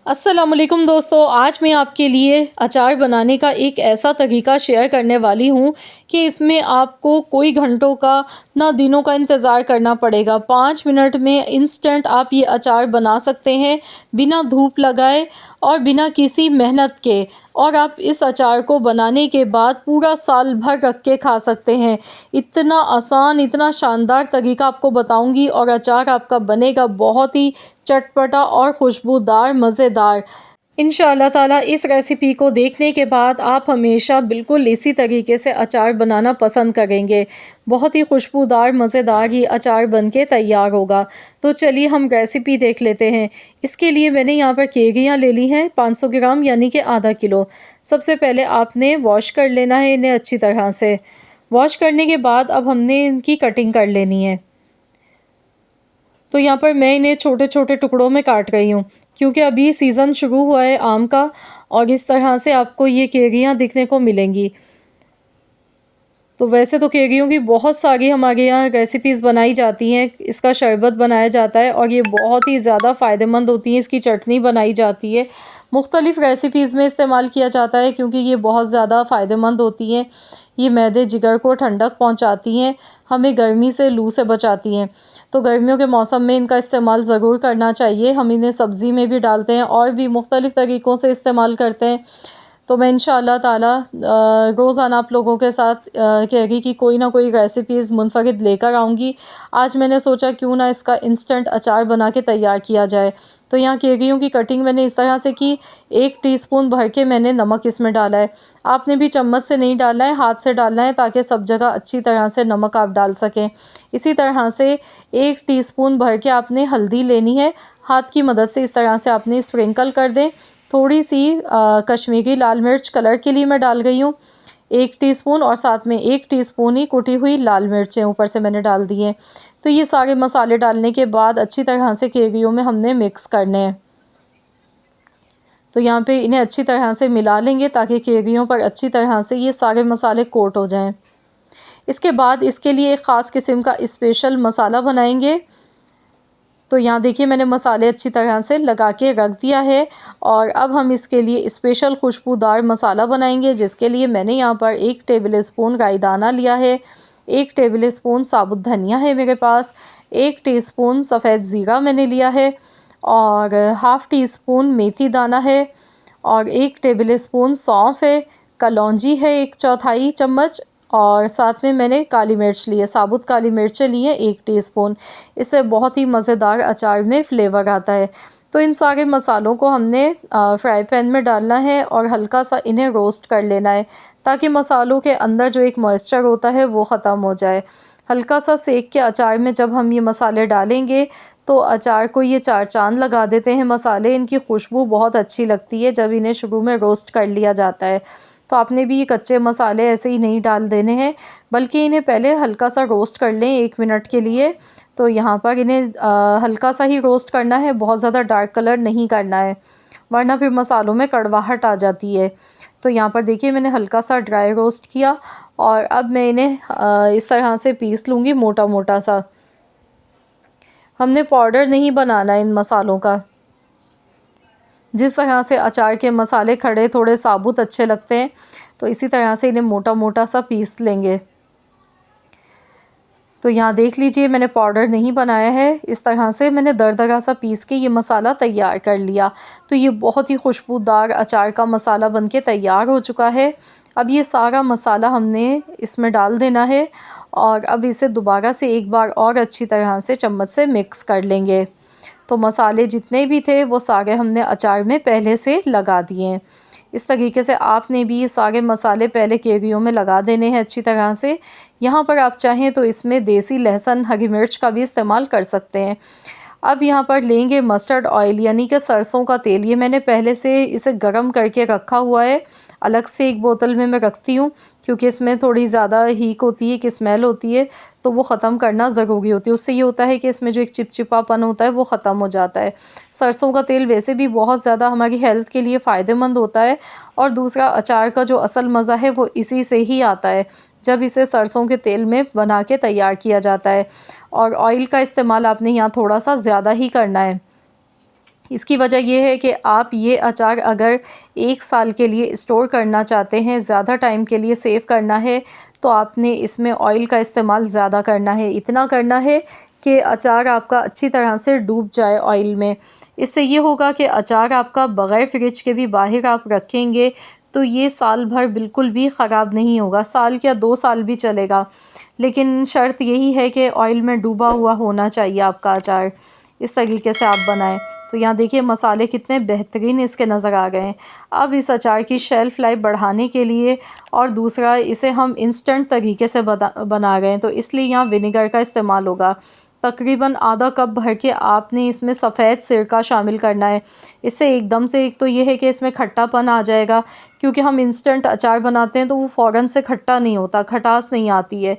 अस्सलामुअलैकुम दोस्तों, आज मैं आपके लिए अचार बनाने का एक ऐसा तरीका शेयर करने वाली हूँ कि इसमें आपको कोई घंटों का ना दिनों का इंतज़ार करना पड़ेगा। 5 मिनट में इंस्टेंट आप ये अचार बना सकते हैं, बिना धूप लगाए और बिना किसी मेहनत के। और आप इस अचार को बनाने के बाद पूरा साल भर रख के खा सकते हैं। इतना आसान, इतना शानदार तरीका आपको बताऊंगी और अचार आपका बनेगा बहुत ही चटपटा और खुशबूदार, मज़ेदार। इंशाअल्लाह ताला इस रेसिपी को देखने के बाद आप हमेशा बिल्कुल इसी तरीके से अचार बनाना पसंद करेंगे। बहुत ही खुशबूदार, मज़ेदार ये अचार बन के तैयार होगा। तो चलिए हम रेसिपी देख लेते हैं। इसके लिए मैंने यहाँ पर केरियाँ ले ली हैं 500 ग्राम, यानी कि आधा किलो। सबसे पहले आपने वॉश कर लेना है इन्हें अच्छी तरह से। वॉश करने के बाद अब हमने इनकी कटिंग कर लेनी है। तो यहाँ पर मैं इन्हें छोटे छोटे टुकड़ों में काट रही हूँ, क्योंकि अभी सीज़न शुरू हुआ है आम का और इस तरह से आपको ये केरियाँ दिखने को मिलेंगी। तो वैसे तो केरियों की बहुत सारी हमारे यहाँ रेसिपीज़ बनाई जाती हैं, इसका शरबत बनाया जाता है और ये बहुत ही ज़्यादा फ़ायदेमंद होती है। इसकी चटनी बनाई जाती है, मुख्तलिफ़ रेसिपीज़ में इस्तेमाल किया जाता है क्योंकि ये बहुत ज़्यादा फ़ायदेमंद होती हैं। ये मैदे जिगर को ठंडक पहुँचाती हैं, हमें गर्मी से, लू से बचाती हैं। तो गर्मियों के मौसम में इनका इस्तेमाल ज़रूर करना चाहिए। हम इन्हें सब्ज़ी में भी डालते हैं और भी मुख्तलिफ़ तरीक़ों से इस्तेमाल करते हैं। तो मैं इंशाअल्लाह ताला रोज़ाना आप लोगों के साथ कैरी की कोई ना कोई रेसिपीज़ मुनफ़रिद लेकर आऊँगी। आज मैंने सोचा क्यों ना इसका इंस्टेंट अचार बना के तैयार किया जाए। तो यहाँ केरियों की कटिंग मैंने इस तरह से की। 1 टीस्पून भर के मैंने नमक इसमें डाला है। आपने भी चम्मच से नहीं डालना है, हाथ से डालना है ताकि सब जगह अच्छी तरह से नमक आप डाल सकें। इसी तरह से 1 टीस्पून भर के आपने हल्दी लेनी है। हाथ की मदद से इस तरह से आपने स्प्रिंकल कर दें। थोड़ी सी कश्मीरी लाल मिर्च कलर के लिए मैं डाल गई हूँ 1 टीस्पून, और साथ में 1 टीस्पून ही कुटी हुई लाल मिर्चें ऊपर से मैंने डाल दी हैं। तो ये सारे मसाले डालने के बाद अच्छी तरह से केरियों में हमने मिक्स करने हैं। तो यहाँ पे इन्हें अच्छी तरह से मिला लेंगे ताकि केरियों पर अच्छी तरह से ये सारे मसाले कोट हो जाएं। इसके बाद इसके लिए एक ख़ास किस्म का स्पेशल मसाला बनाएंगे। तो यहाँ देखिए मैंने मसाले अच्छी तरह से लगा के रख दिया है और अब हम इसके लिए स्पेशल खुशबूदार मसाला बनाएंगे, जिसके लिए मैंने यहाँ पर 1 टेबल स्पून राई दाना लिया है, 1 टेबल स्पून साबुत धनिया है मेरे पास, 1 टीस्पून सफ़ेद ज़ीरा मैंने लिया है और हाफ़ टी स्पून मेथी दाना है और 1 टेबल स्पून सौंफ है, कलौंजी है 1/4 चम्मच और साथ में मैंने काली मिर्च ली है, साबुत काली मिर्चें ली हैं 1 टीस्पून। इससे बहुत ही मज़ेदार अचार में फ्लेवर आता है। तो इन सारे मसालों को हमने फ्राई पैन में डालना है और हल्का सा इन्हें रोस्ट कर लेना है ताकि मसालों के अंदर जो एक मॉइस्चर होता है वो ख़त्म हो जाए। हल्का सा सेक के अचार में जब हम ये मसाले डालेंगे तो अचार को ये 4 चाँद लगा देते हैं मसाले। इनकी खुशबू बहुत अच्छी लगती है जब इन्हें शुरू में रोस्ट कर लिया जाता है। तो आपने भी ये कच्चे मसाले ऐसे ही नहीं डाल देने हैं, बल्कि इन्हें पहले हल्का सा रोस्ट कर लें 1 मिनट के लिए। तो यहाँ पर इन्हें हल्का सा ही रोस्ट करना है, बहुत ज़्यादा डार्क कलर नहीं करना है, वरना फिर मसालों में कड़वाहट आ जाती है। तो यहाँ पर देखिए मैंने हल्का सा ड्राई रोस्ट किया और अब मैं इन्हें इस तरह से पीस लूँगी मोटा मोटा सा। हमने पाउडर नहीं बनाना इन मसालों का। जिस तरह से अचार के मसाले खड़े थोड़े साबुत अच्छे लगते हैं, तो इसी तरह से इन्हें मोटा मोटा सा पीस लेंगे। तो यहाँ देख लीजिए मैंने पाउडर नहीं बनाया है, इस तरह से मैंने दरदरा सा पीस के ये मसाला तैयार कर लिया। तो ये बहुत ही खुशबूदार अचार का मसाला बनके तैयार हो चुका है। अब ये सारा मसाला हमने इसमें डाल देना है और अब इसे दोबारा से एक बार और अच्छी तरह से चम्मच से मिक्स कर लेंगे। तो मसाले जितने भी थे वो सारे हमने अचार में पहले से लगा दिए हैं। इस तरीके से आपने भी ये सारे मसाले पहले केरियों में लगा देने हैं अच्छी तरह से। यहाँ पर आप चाहें तो इसमें देसी लहसुन, हरी मिर्च का भी इस्तेमाल कर सकते हैं। अब यहाँ पर लेंगे मस्टर्ड ऑयल, यानी कि सरसों का तेल। ये मैंने पहले से इसे गर्म करके रखा हुआ है, अलग से एक बोतल में मैं रखती हूँ क्योंकि इसमें थोड़ी ज़्यादा हीक होती है कि स्मेल होती है, तो वो ख़त्म करना ज़रूरी होती है। उससे ये होता है कि इसमें जो एक चिपचिपापन होता है वो ख़त्म हो जाता है। सरसों का तेल वैसे भी बहुत ज़्यादा हमारी हेल्थ के लिए फ़ायदेमंद होता है और दूसरा अचार का जो असल मज़ा है वो इसी से ही आता है, जब इसे सरसों के तेल में बना के तैयार किया जाता है। और ऑयल का इस्तेमाल आपने यहाँ थोड़ा सा ज़्यादा ही करना है। इसकी वजह ये है कि आप ये अचार अगर 1 साल के लिए स्टोर करना चाहते हैं, ज़्यादा टाइम के लिए सेव करना है, तो आपने इसमें ऑयल का इस्तेमाल ज़्यादा करना है। इतना करना है कि अचार आपका अच्छी तरह से डूब जाए ऑयल में। इससे ये होगा कि अचार आपका बग़ैर फ्रिज के भी बाहर आप रखेंगे तो ये साल भर बिल्कुल भी ख़राब नहीं होगा। साल क्या 2 साल भी चलेगा, लेकिन शर्त यही है कि ऑयल में डूबा हुआ होना चाहिए आपका अचार। इस तरीके से आप बनाएं। तो यहाँ देखिए मसाले कितने बेहतरीन इसके नज़र आ गए हैं। अब इस अचार की शेल्फ़ लाइफ बढ़ाने के लिए और दूसरा इसे हम इंस्टेंट तरीके से बना रहे हैं, तो इसलिए यहाँ विनेगर का इस्तेमाल होगा। तकरीबन आधा कप भर के आपने इसमें सफ़ेद सिरका शामिल करना है। इससे एकदम से एक तो ये है कि इसमें खट्टापन आ जाएगा, क्योंकि हम इंस्टेंट अचार बनाते हैं तो वो फ़ौरन से खट्टा नहीं होता, खटास नहीं आती है,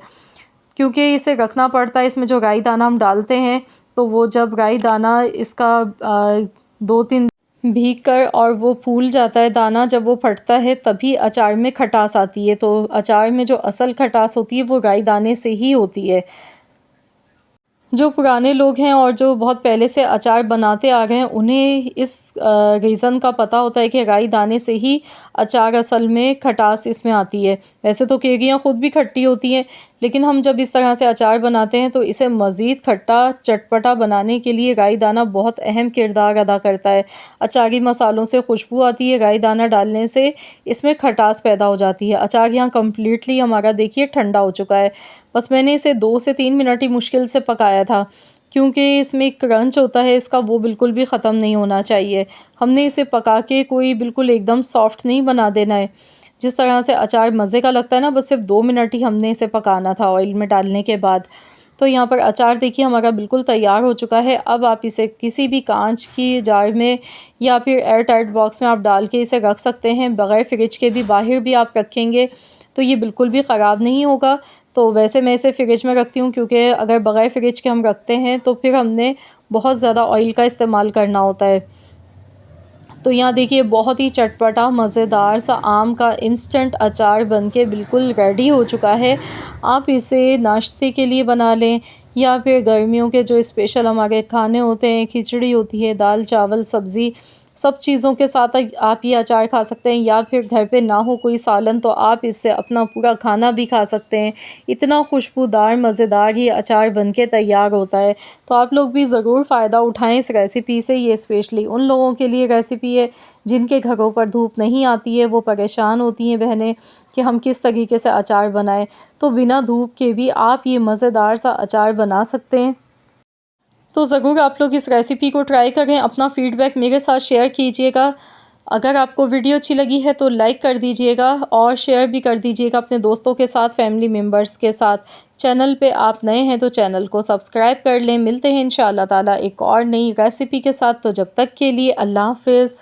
क्योंकि इसे रखना पड़ता है। इसमें जो राई दाना हम डालते हैं, तो वो जब राई दाना इसका 2-3 भीग कर और वो फूल जाता है दाना, जब वो फटता है तभी अचार में खटास आती है। तो अचार में जो असल खटास होती है वो राई दाने से ही होती है। जो पुराने लोग हैं और जो बहुत पहले से अचार बनाते आ गए हैं, उन्हें इस रीज़न का पता होता है कि राई दाने से ही अचार असल में खटास इसमें आती है। वैसे तो कैरियाँ ख़ुद भी खट्टी होती हैं, लेकिन हम जब इस तरह से अचार बनाते हैं तो इसे मज़ीद खट्टा चटपटा बनाने के लिए राई दाना बहुत अहम किरदार अदा करता है। अचारी मसालों से खुशबू आती है, राई दाना डालने से इसमें खटास पैदा हो जाती है। अचार यहाँ कम्प्लीटली हमारा देखिए ठंडा हो चुका है। बस मैंने इसे 2 से 3 मिनट ही मुश्किल से पकाया था, क्योंकि इसमें एक क्रंच होता है इसका, वो बिल्कुल भी ख़त्म नहीं होना चाहिए। हमने इसे पका के कोई बिल्कुल एकदम सॉफ्ट नहीं बना देना है। जिस तरह से अचार मज़े का लगता है ना, बस सिर्फ 2 मिनट ही हमने इसे पकाना था ऑयल में डालने के बाद। तो यहाँ पर अचार देखिए हमारा बिल्कुल तैयार हो चुका है। अब आप इसे किसी भी कांच की जार में या फिर एयर टाइट बॉक्स में आप डाल के इसे रख सकते हैं। बग़ैर फ्रिज के भी बाहर भी आप रखेंगे तो ये बिल्कुल भी ख़राब नहीं होगा। तो वैसे मैं इसे फ्रिज में रखती हूँ, क्योंकि अगर बग़ैर फ्रिज के हम रखते हैं तो फिर हमने बहुत ज़्यादा ऑयल का इस्तेमाल करना होता है। तो यहाँ देखिए बहुत ही चटपटा मज़ेदार सा आम का इंस्टेंट अचार बनके बिल्कुल रेडी हो चुका है। आप इसे नाश्ते के लिए बना लें, या फिर गर्मियों के जो स्पेशल हमारे खाने होते हैं, खिचड़ी होती है, दाल चावल सब्ज़ी, सब चीज़ों के साथ आप ये अचार खा सकते हैं। या फिर घर पे ना हो कोई सालन तो आप इससे अपना पूरा खाना भी खा सकते हैं। इतना खुशबूदार मज़ेदार ये अचार बनके तैयार होता है। तो आप लोग भी ज़रूर फ़ायदा उठाएं इस रेसिपी से। ये स्पेशली उन लोगों के लिए रेसिपी है जिनके घरों पर धूप नहीं आती है, वो परेशान होती हैं बहनें कि हम किस तरीके से अचार बनाएं। तो बिना धूप के भी आप ये मज़ेदार सा अचार बना सकते हैं। तो ज़रूर आप लोग इस रेसिपी को ट्राई करें। अपना फ़ीडबैक मेरे साथ शेयर कीजिएगा। अगर आपको वीडियो अच्छी लगी है तो लाइक कर दीजिएगा और शेयर भी कर दीजिएगा अपने दोस्तों के साथ, फैमिली मेम्बर्स के साथ। चैनल पे आप नए हैं तो चैनल को सब्सक्राइब कर लें। मिलते हैं इंशाअल्लाह ताला एक और नई रेसिपी के साथ। तो जब तक के लिए अल्लाह हाफ़िज़।